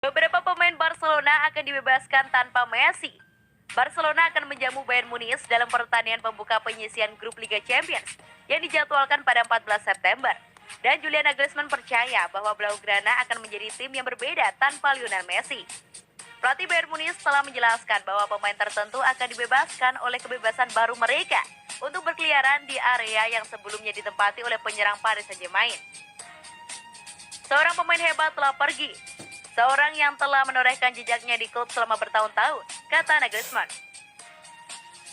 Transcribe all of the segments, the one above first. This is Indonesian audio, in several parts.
Beberapa pemain Barcelona akan dibebaskan tanpa Messi. Barcelona akan menjamu Bayern Munich dalam pertandingan pembuka penyisian grup Liga Champions yang dijadwalkan pada 14 September. Dan Julian Nagelsmann percaya bahwa Blaugrana akan menjadi tim yang berbeda tanpa Lionel Messi. Pelatih Bayern Munich telah menjelaskan bahwa pemain tertentu akan dibebaskan oleh kebebasan baru mereka untuk berkeliaran di area yang sebelumnya ditempati oleh penyerang Paris Saint-Germain. Seorang pemain hebat telah pergi. Seorang yang telah menorehkan jejaknya di klub selama bertahun-tahun, kata Nagelsmann.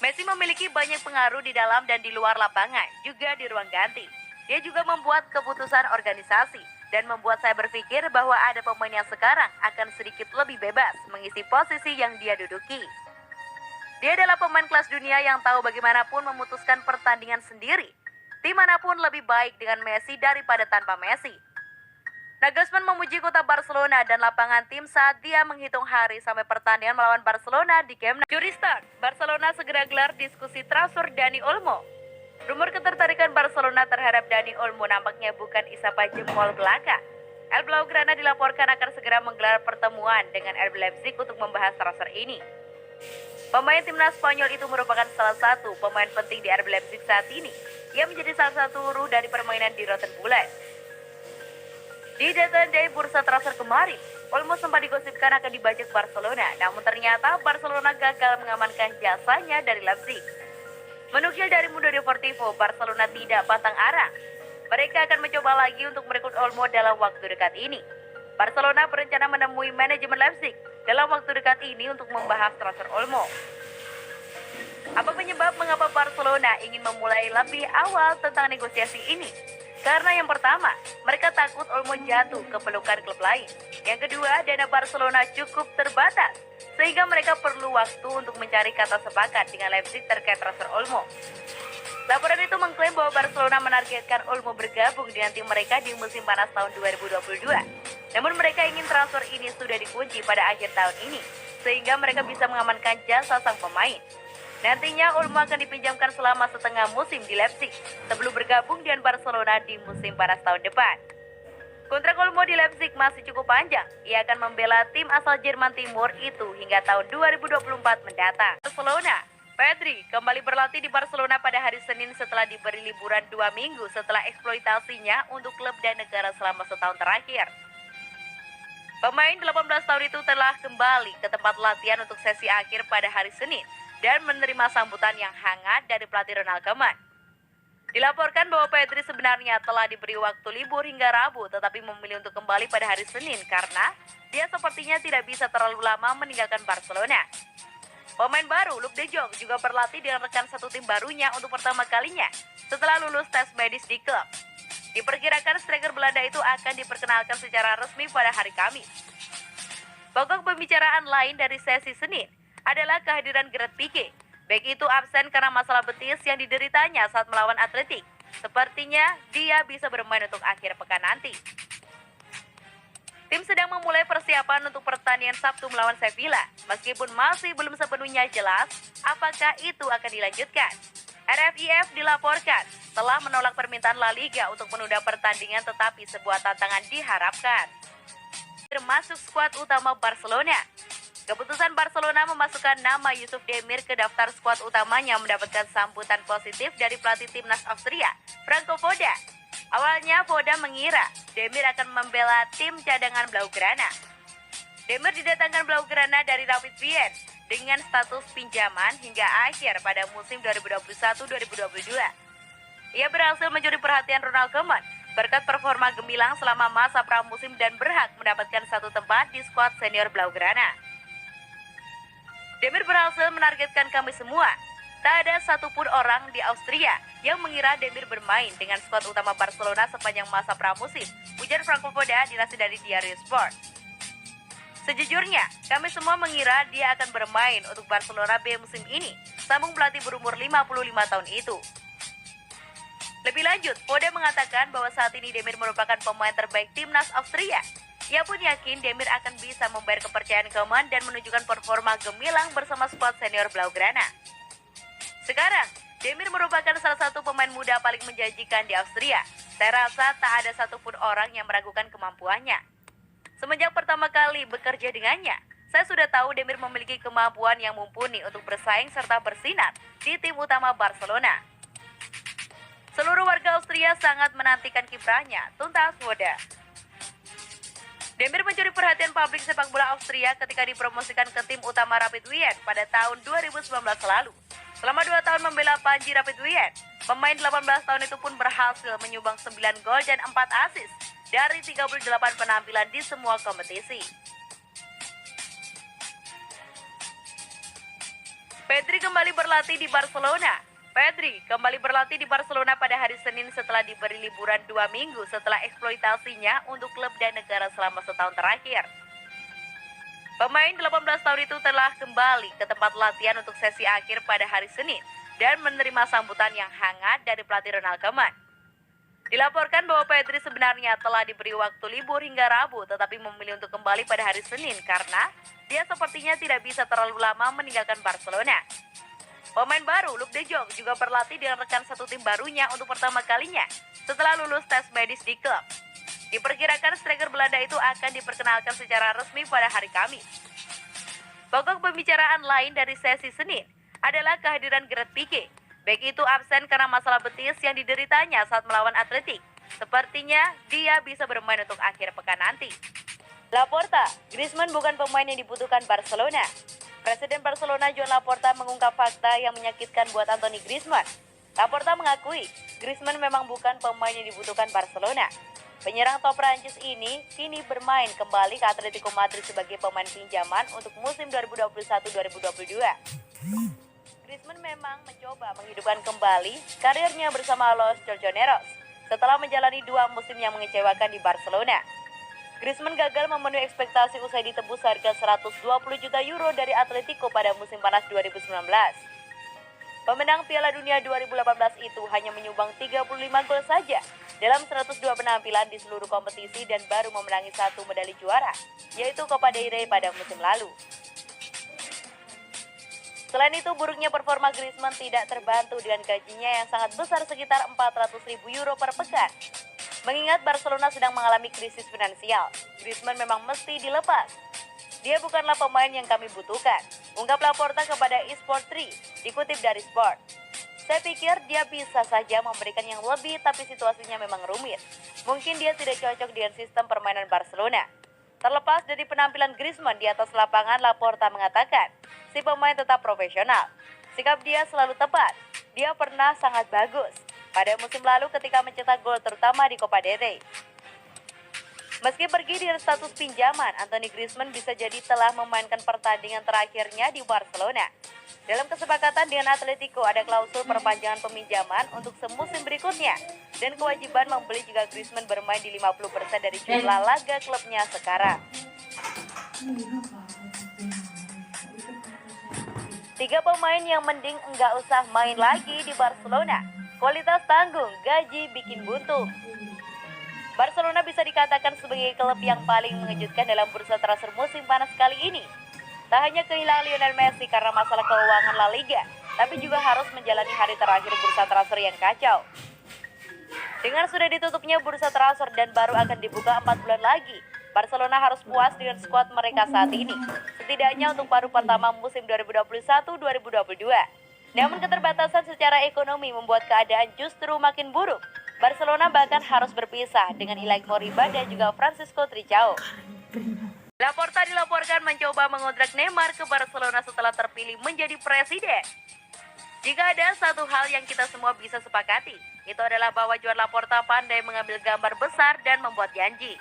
Messi memiliki banyak pengaruh di dalam dan di luar lapangan, juga di ruang ganti. Dia juga membuat keputusan organisasi dan membuat saya berpikir bahwa ada pemain yang sekarang akan sedikit lebih bebas mengisi posisi yang dia duduki. Dia adalah pemain kelas dunia yang tahu bagaimanapun memutuskan pertandingan sendiri. Tim manapun lebih baik dengan Messi daripada tanpa Messi. Nagelsmann memuji kota Barcelona dan lapangan tim saat dia menghitung hari sampai pertandingan melawan Barcelona di Camp Nou. Juri start, Barcelona segera gelar diskusi transfer Dani Olmo. Rumor ketertarikan Barcelona terhadap Dani Olmo nampaknya bukan isapan jempol belaka. El Blaugrana dilaporkan akan segera menggelar pertemuan dengan RB Leipzig untuk membahas transfer ini. Pemain timnas Spanyol itu merupakan salah satu pemain penting di RB Leipzig saat ini. Ia menjadi salah satu ruh dari permainan di Rotten Bullets. Di deadline day bursa transfer kemarin, Olmo sempat digosipkan akan dibajak Barcelona, namun ternyata Barcelona gagal mengamankan jasanya dari Leipzig. Menukil dari Mundo Deportivo, Barcelona tidak pantang arang. Mereka akan mencoba lagi untuk merekrut Olmo dalam waktu dekat ini. Barcelona berencana menemui manajemen Leipzig dalam waktu dekat ini untuk membahas transfer Olmo. Apa penyebab mengapa Barcelona ingin memulai lebih awal tentang negosiasi ini? Karena yang pertama, mereka takut Olmo jatuh ke pelukan klub lain. Yang kedua, dana Barcelona cukup terbatas, sehingga mereka perlu waktu untuk mencari kata sepakat dengan Leipzig terkait transfer Olmo. Laporan itu mengklaim bahwa Barcelona menargetkan Olmo bergabung dengan tim mereka di musim panas tahun 2022. Namun mereka ingin transfer ini sudah dikunci pada akhir tahun ini, sehingga mereka bisa mengamankan jasa sang pemain. Nantinya Olmo akan dipinjamkan selama setengah musim di Leipzig sebelum bergabung dengan Barcelona di musim panas tahun depan. Kontrak Olmo di Leipzig masih cukup panjang. Ia akan membela tim asal Jerman Timur itu hingga tahun 2024 mendatang. Barcelona, Pedri kembali berlatih di Barcelona pada hari Senin setelah diberi liburan 2 minggu setelah eksploitasinya untuk klub dan negara selama setahun terakhir. Pemain 18 tahun itu telah kembali ke tempat latihan untuk sesi akhir pada hari Senin dan menerima sambutan yang hangat dari pelatih Ronald Koeman. Dilaporkan bahwa Pedri sebenarnya telah diberi waktu libur hingga Rabu tetapi memilih untuk kembali pada hari Senin karena dia sepertinya tidak bisa terlalu lama meninggalkan Barcelona. Pemain baru Luuk de Jong juga berlatih dengan rekan satu tim barunya untuk pertama kalinya setelah lulus tes medis di klub. Diperkirakan striker Belanda itu akan diperkenalkan secara resmi pada hari Kamis. Pokok pembicaraan lain dari sesi Senin adalah kehadiran Gerard Pique. Baik itu absen karena masalah betis yang dideritanya saat melawan Atletik. Sepertinya dia bisa bermain untuk akhir pekan nanti. Tim sedang memulai persiapan untuk pertandingan Sabtu melawan Sevilla, meskipun masih belum sepenuhnya jelas apakah itu akan dilanjutkan. RFIF dilaporkan telah menolak permintaan La Liga untuk menunda pertandingan tetapi sebuah tantangan diharapkan. Termasuk skuad utama Barcelona. Keputusan Barcelona memasukkan nama Yusuf Demir ke daftar skuad utamanya mendapatkan sambutan positif dari pelatih timnas Austria, Franco Foda. Awalnya Foda mengira Demir akan membela tim cadangan Blaugrana. Demir didatangkan Blaugrana dari Rapid Wien dengan status pinjaman hingga akhir pada musim 2021-2022. Ia berhasil mencuri perhatian Ronald Koeman berkat performa gemilang selama masa pramusim dan berhak mendapatkan satu tempat di skuad senior Blaugrana. Demir berhasil menargetkan kami semua. Tak ada satupun orang di Austria yang mengira Demir bermain dengan skuad utama Barcelona sepanjang masa pramusim, ujar Franco Foda dilansir dari Diario Sport. Sejujurnya, kami semua mengira dia akan bermain untuk Barcelona B musim ini, sambung pelatih berumur 55 tahun itu. Lebih lanjut, Foda mengatakan bahwa saat ini Demir merupakan pemain terbaik timnas Austria. Ia pun yakin Demir akan bisa membayar kepercayaan Koeman dan menunjukkan performa gemilang bersama skuad senior Blaugrana. Sekarang, Demir merupakan salah satu pemain muda paling menjanjikan di Austria. Saya rasa tak ada satupun orang yang meragukan kemampuannya. Semenjak pertama kali bekerja dengannya, saya sudah tahu Demir memiliki kemampuan yang mumpuni untuk bersaing serta bersinar di tim utama Barcelona. Seluruh warga Austria sangat menantikan kiprahnya tuntas muda. Demir mencuri perhatian publik sepak bola Austria ketika dipromosikan ke tim utama Rapid Wien pada tahun 2019 lalu. Selama 2 tahun membela Panji Rapid Wien, pemain 18 tahun itu pun berhasil menyumbang 9 gol dan 4 assist dari 38 penampilan di semua kompetisi. Pedri kembali berlatih di Barcelona. Pedri kembali berlatih di Barcelona pada hari Senin setelah diberi liburan 2 minggu setelah eksploitasinya untuk klub dan negara selama setahun terakhir. Pemain 18 tahun itu telah kembali ke tempat latihan untuk sesi akhir pada hari Senin dan menerima sambutan yang hangat dari pelatih Ronald Koeman. Dilaporkan bahwa Pedri sebenarnya telah diberi waktu libur hingga Rabu tetapi memilih untuk kembali pada hari Senin karena dia sepertinya tidak bisa terlalu lama meninggalkan Barcelona. Pemain baru Luuk de Jong juga berlatih dengan rekan satu tim barunya untuk pertama kalinya setelah lulus tes medis di klub. Diperkirakan striker Belanda itu akan diperkenalkan secara resmi pada hari Kamis. Pokok pembicaraan lain dari sesi Senin adalah kehadiran Gerard Pique. Bek itu absen karena masalah betis yang dideritanya saat melawan Atletik. Sepertinya dia bisa bermain untuk akhir pekan nanti. Laporta, Griezmann bukan pemain yang dibutuhkan Barcelona. Presiden Barcelona Joan Laporta mengungkap fakta yang menyakitkan buat Anthony Griezmann. Laporta mengakui Griezmann memang bukan pemain yang dibutuhkan Barcelona. Penyerang top Prancis ini kini bermain kembali ke Atletico Madrid sebagai pemain pinjaman untuk musim 2021-2022. Griezmann memang mencoba menghidupkan kembali karirnya bersama Los Colchoneros setelah menjalani 2 musim yang mengecewakan di Barcelona. Griezmann gagal memenuhi ekspektasi usai ditebus harga 120 juta euro dari Atletico pada musim panas 2019. Pemenang Piala Dunia 2018 itu hanya menyumbang 35 gol saja dalam 102 penampilan di seluruh kompetisi dan baru memenangi 1 medali juara, yaitu Copa del Rey pada musim lalu. Selain itu, buruknya performa Griezmann tidak terbantu dengan gajinya yang sangat besar sekitar 400.000 euro per pekan. Mengingat Barcelona sedang mengalami krisis finansial, Griezmann memang mesti dilepas. Dia bukanlah pemain yang kami butuhkan, ungkap Laporta kepada eSport 3, dikutip dari Sport. Saya pikir dia bisa saja memberikan yang lebih, tapi situasinya memang rumit. Mungkin dia tidak cocok dengan sistem permainan Barcelona. Terlepas dari penampilan Griezmann di atas lapangan, Laporta mengatakan, si pemain tetap profesional. Sikap dia selalu tepat. Dia pernah sangat bagus pada musim lalu ketika mencetak gol terutama di Copa del Rey. Meski pergi dengan status pinjaman, Anthony Griezmann bisa jadi telah memainkan pertandingan terakhirnya di Barcelona. Dalam kesepakatan dengan Atletico ada klausul perpanjangan peminjaman untuk semusim berikutnya dan kewajiban membeli jika Griezmann bermain di 50% dari jumlah laga klubnya sekarang. 3 pemain yang mending enggak usah main lagi di Barcelona. Kualitas tanggung, gaji bikin buntu. Barcelona bisa dikatakan sebagai klub yang paling mengejutkan dalam bursa transfer musim panas kali ini. Tak hanya kehilangan Lionel Messi karena masalah keuangan La Liga, tapi juga harus menjalani hari terakhir bursa transfer yang kacau. Dengan sudah ditutupnya bursa transfer dan baru akan dibuka 4 bulan lagi, Barcelona harus puas dengan skuad mereka saat ini, setidaknya untuk paruh pertama musim 2021-2022. Namun keterbatasan secara ekonomi membuat keadaan justru makin buruk. Barcelona bahkan harus berpisah dengan Ilai Moriba dan juga Francisco Trincao. Laporta dilaporkan mencoba mengontrak Neymar ke Barcelona setelah terpilih menjadi presiden. Jika ada satu hal yang kita semua bisa sepakati, itu adalah bahwa Joan Laporta pandai mengambil gambar besar dan membuat janji.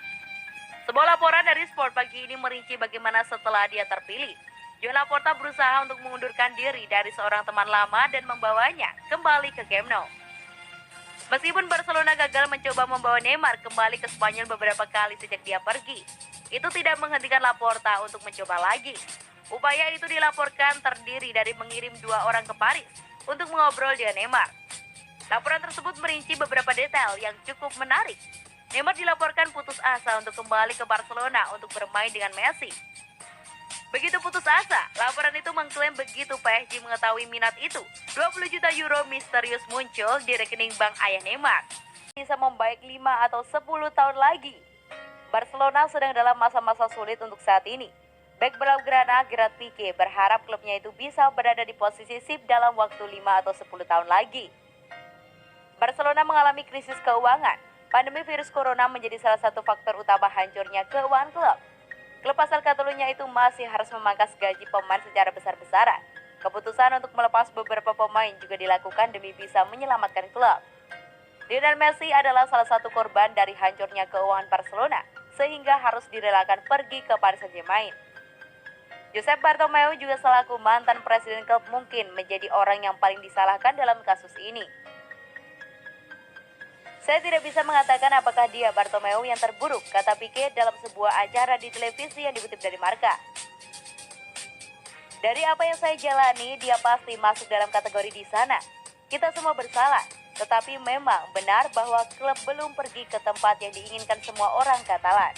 Sebuah laporan dari Sport pagi ini merinci bagaimana setelah dia terpilih, Joan Laporta berusaha untuk mengundurkan diri dari seorang teman lama dan membawanya kembali ke Camp Nou. Meskipun Barcelona gagal mencoba membawa Neymar kembali ke Spanyol beberapa kali sejak dia pergi, itu tidak menghentikan Laporta untuk mencoba lagi. Upaya itu dilaporkan terdiri dari mengirim 2 orang ke Paris untuk mengobrol dengan Neymar. Laporan tersebut merinci beberapa detail yang cukup menarik. Neymar dilaporkan putus asa untuk kembali ke Barcelona untuk bermain dengan Messi. Begitu putus asa, laporan itu mengklaim begitu PSG mengetahui minat itu, 20 juta euro misterius muncul di rekening bank ayah Neymar. Bisa membaik 5 atau 10 tahun lagi. Barcelona sedang dalam masa-masa sulit untuk saat ini. Bek Blaugrana Gerard Pique berharap klubnya itu bisa berada di posisi sip dalam waktu 5 atau 10 tahun lagi. Barcelona mengalami krisis keuangan. Pandemi virus corona menjadi salah satu faktor utama hancurnya keuangan klub. Klub asal Catalunya itu masih harus memangkas gaji pemain secara besar-besaran. Keputusan untuk melepas beberapa pemain juga dilakukan demi bisa menyelamatkan klub. Lionel Messi adalah salah satu korban dari hancurnya keuangan Barcelona, sehingga harus direlakan pergi ke Paris Saint-Germain. Josep Bartomeu juga selaku mantan presiden klub mungkin menjadi orang yang paling disalahkan dalam kasus ini. Saya tidak bisa mengatakan apakah dia Bartomeu yang terburuk, kata Pique dalam sebuah acara di televisi yang dikutip dari Marca. Dari apa yang saya jalani, dia pasti masuk dalam kategori di sana. Kita semua bersalah, tetapi memang benar bahwa klub belum pergi ke tempat yang diinginkan semua orang Katalan.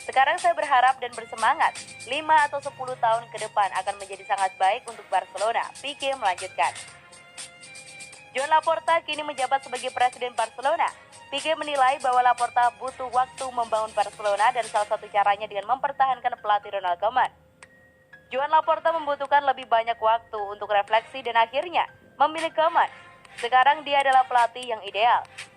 Sekarang saya berharap dan bersemangat, 5 atau 10 tahun ke depan akan menjadi sangat baik untuk Barcelona, Pique melanjutkan. Joan Laporta kini menjabat sebagai presiden Barcelona. Pique menilai bahwa Laporta butuh waktu membangun Barcelona dan salah satu caranya dengan mempertahankan pelatih Ronald Koeman. Joan Laporta membutuhkan lebih banyak waktu untuk refleksi dan akhirnya memilih Koeman. Sekarang dia adalah pelatih yang ideal.